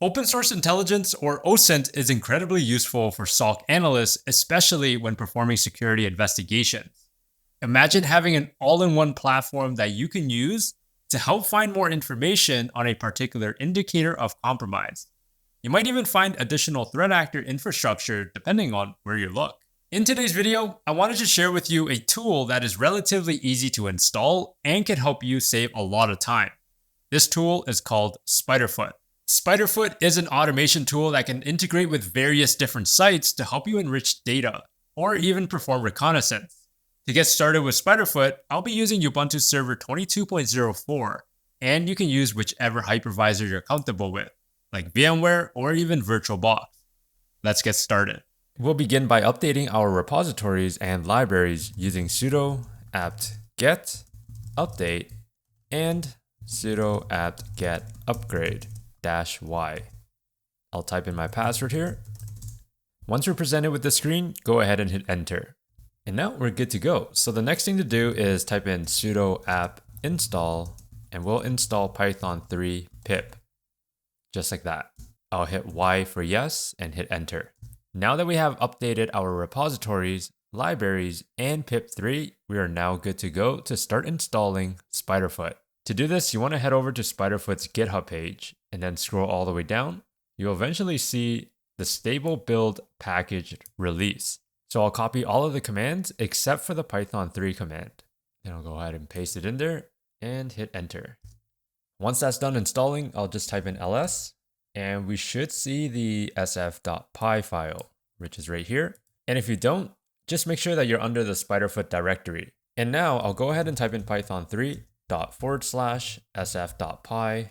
Open source intelligence, or OSINT, is incredibly useful for SOC analysts, especially when performing security investigations. Imagine having an all-in-one platform that you can use to help find more information on a particular indicator of compromise. You might even find additional threat actor infrastructure depending on where you look. In today's video, I wanted to share with you a tool that is relatively easy to install and can help you save a lot of time. This tool is called Spiderfoot. Spiderfoot is an automation tool that can integrate with various different sites to help you enrich data or even perform reconnaissance. To get started with Spiderfoot, I'll be using Ubuntu Server 22.04, and you can use whichever hypervisor you're comfortable with, like VMware or even VirtualBox. Let's get started. We'll begin by updating our repositories and libraries using sudo apt-get update and sudo apt-get upgrade -y. I'll type in my password here. Once we're presented with the screen, go ahead and hit enter. And now we're good to go. So the next thing to do is type in sudo apt install, and we'll install Python 3 pip. Just like that. I'll hit Y for yes and hit enter. Now that we have updated our repositories, libraries, and pip3, we are now good to go to start installing Spiderfoot. To do this, you want to head over to Spiderfoot's GitHub page and then scroll all the way down. You'll eventually see the stable build package release. So I'll copy all of the commands except for the Python 3 command. Then I'll go ahead and paste it in there and hit enter. Once that's done installing, I'll just type in ls and we should see the sf.py file, which is right here. And if you don't, just make sure that you're under the Spiderfoot directory. And now I'll go ahead and type in Python 3 /sf.py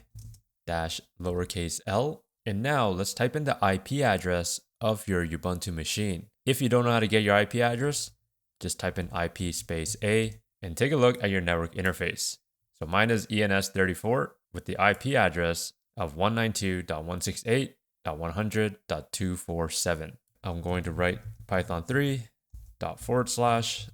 -l. And now let's type in the IP address of your Ubuntu machine. If you don't know how to get your IP address, just type in IP space A and take a look at your network interface. So mine is ENS34 with the IP address of 192.168.100.247. I'm going to write Python 3 /sf.py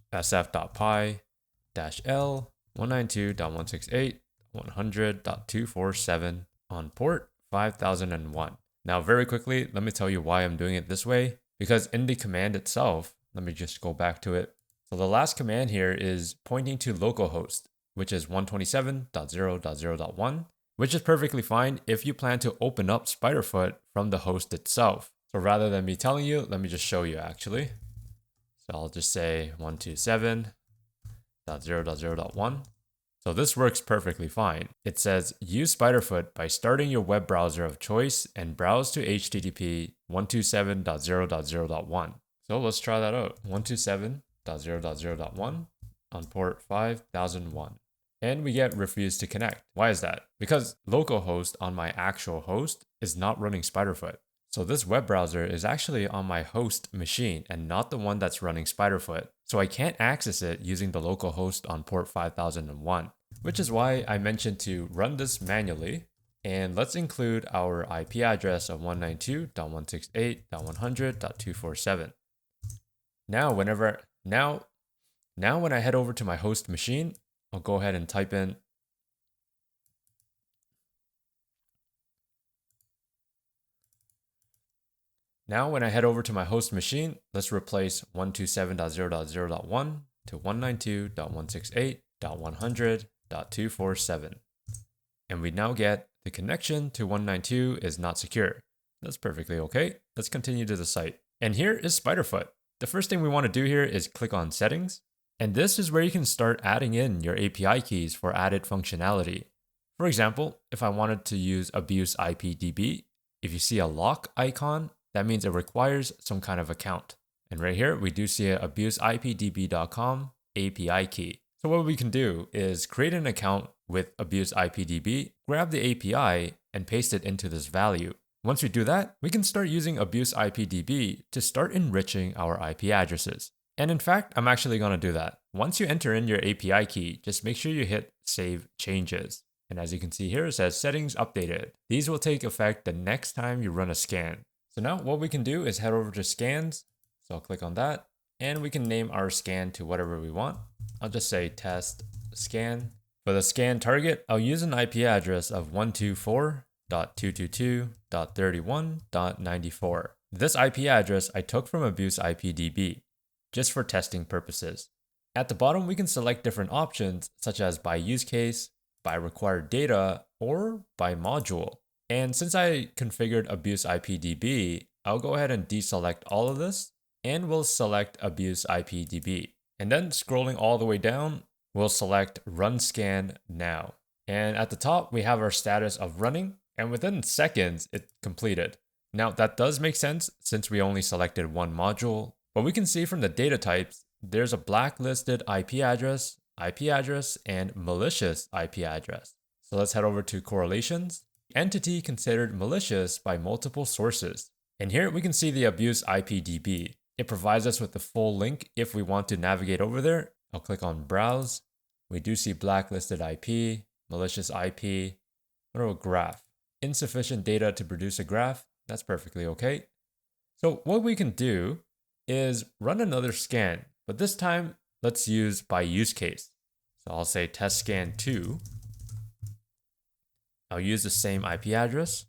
-l 192.168.100.247 on port 5001. Now very quickly, let me tell you why I'm doing it this way. Because in the command itself, let me just go back to it. So the last command here is pointing to localhost, which is 127.0.0.1, which is perfectly fine if you plan to open up Spiderfoot from the host itself. So rather than me telling you, let me just show you actually. So I'll just say 127.0.0.1. So this works perfectly fine. It says use Spiderfoot by starting your web browser of choice and browse to HTTP 127.0.0.1. So let's try that out. 127.0.0.1 on port 5001. And we get refused to connect. Why is that? Because localhost on my actual host is not running Spiderfoot. So this web browser is actually on my host machine and not the one that's running Spiderfoot. So I can't access it using the local host on port 5001, which is why I mentioned to run this manually. And let's include our IP address of 192.168.100.247. Now when I head over to my host machine, I'll go ahead and type in Now, when I head over to my host machine, let's replace 127.0.0.1 to 192.168.100.247. And we now get the connection to 192 is not secure. That's perfectly okay. Let's continue to the site. And here is Spiderfoot. The first thing we want to do here is click on settings. And this is where you can start adding in your API keys for added functionality. For example, if I wanted to use abuse IPDB, if you see a lock icon, that means it requires some kind of account. And right here, we do see a abuseipdb.com API key. So what we can do is create an account with abuseipdb, grab the API, and paste it into this value. Once we do that, we can start using abuseipdb to start enriching our IP addresses. And in fact, I'm actually going to do that. Once you enter in your API key, just make sure you hit Save Changes. And as you can see here, it says Settings Updated. These will take effect the next time you run a scan. So now what we can do is head over to scans. So I'll click on that and we can name our scan to whatever we want. I'll just say test scan. For the scan target, I'll use an IP address of 124 192.222.31.94. This IP address I took from Abuse IPDB, just for testing purposes. At the bottom, we can select different options such as by use case, by required data, or by module. And since I configured Abuse IPDB, I'll go ahead and deselect all of this and we'll select Abuse IPDB. And then scrolling all the way down, we'll select Run Scan Now. And at the top, we have our status of running, and within seconds, it completed. Now, that does make sense since we only selected one module, but we can see from the data types, there's a blacklisted IP address, and malicious IP address. So let's head over to correlations. Entity considered malicious by multiple sources. And here we can see the Abuse IPDB. It provides us with the full link if we want to navigate over there. I'll click on Browse. We do see blacklisted IP, malicious IP. What about graph? Insufficient data to produce a graph. That's perfectly okay. So what we can do is run another scan, but this time let's use by use case. So I'll say test scan 2. I'll use the same IP address,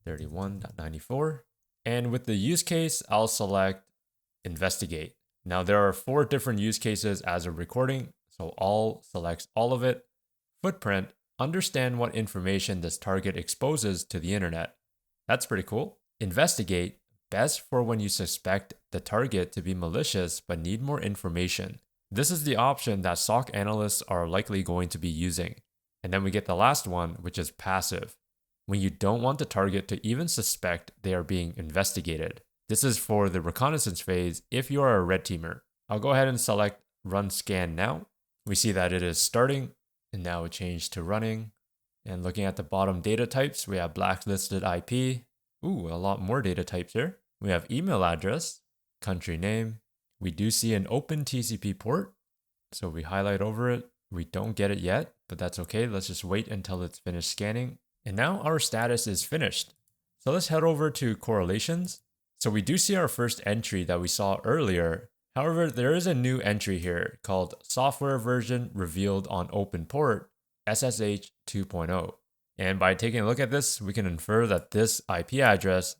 31.94. And with the use case, I'll select investigate. Now there are 4 different use cases as of recording, so all selects all of it. Footprint, understand what information this target exposes to the internet. That's pretty cool. Investigate, best for when you suspect the target to be malicious but need more information. This is the option that SOC analysts are likely going to be using. And then we get the last one, which is passive, when you don't want the target to even suspect they are being investigated. This is for the reconnaissance phase if you are a red teamer. I'll go ahead and select Run Scan Now. We see that it is starting, and now it changed to running. And looking at the bottom data types, we have blacklisted IP. Ooh, a lot more data types here. We have email address, country name. We do see an open TCP port, so we highlight over it. We don't get it yet, but that's okay. Let's just wait until it's finished scanning. And now our status is finished. So let's head over to correlations. So we do see our first entry that we saw earlier. However, there is a new entry here called software version revealed on open port SSH 2.0. And by taking a look at this, we can infer that this IP address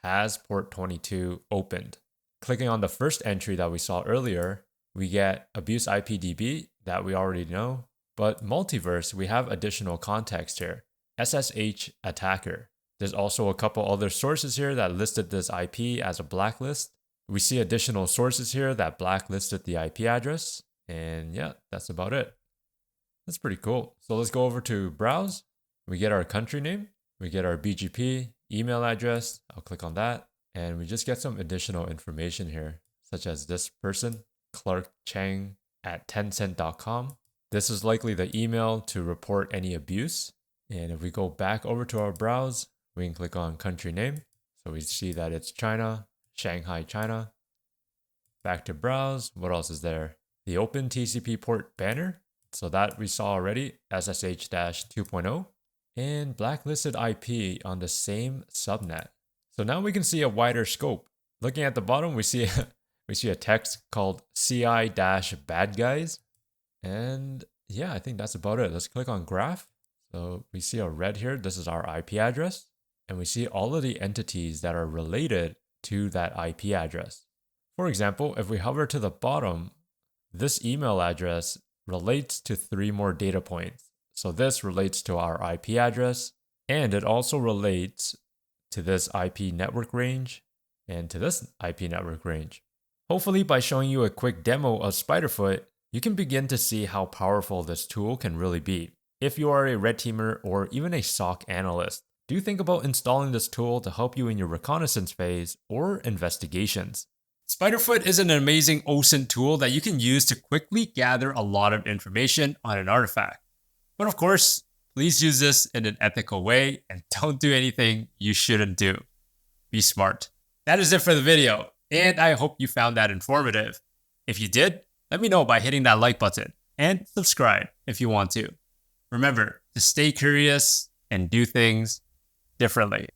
has port 22 opened. Clicking on the first entry that we saw earlier, we get Abuse IPDB that we already know, but multiverse, we have additional context here. SSH attacker. There's also a couple other sources here that listed this IP as a blacklist. We see additional sources here that blacklisted the IP address. And yeah, that's about it. That's pretty cool. So let's go over to browse. We get our country name. We get our BGP, email address. I'll click on that. And we just get some additional information here, such as this person, Clark Chang at Tencent.com. This is likely the email to report any abuse. And if we go back over to our browse, we can click on country name. So we see that it's China, Shanghai, China. Back to browse. What else is there? The open TCP port banner. So that we saw already, SSH-2.0. And blacklisted IP on the same subnet. So now we can see a wider scope. Looking at the bottom, we see a text called CI-bad guys. And yeah, I think that's about it. Let's click on graph. So we see a red here. This is our IP address. And we see all of the entities that are related to that IP address. For example, if we hover to the bottom, this email address relates to 3 more data points. So this relates to our IP address, and it also relates to this IP network range and to this IP network range. Hopefully, by showing you a quick demo of Spiderfoot, you can begin to see how powerful this tool can really be. If you are a red teamer or even a SOC analyst, do think about installing this tool to help you in your reconnaissance phase or investigations. Spiderfoot is an amazing OSINT tool that you can use to quickly gather a lot of information on an artifact. But of course, please use this in an ethical way and don't do anything you shouldn't do. Be smart. That is it for the video, and I hope you found that informative. If you did, let me know by hitting that like button and subscribe if you want to. Remember to stay curious and do things differently.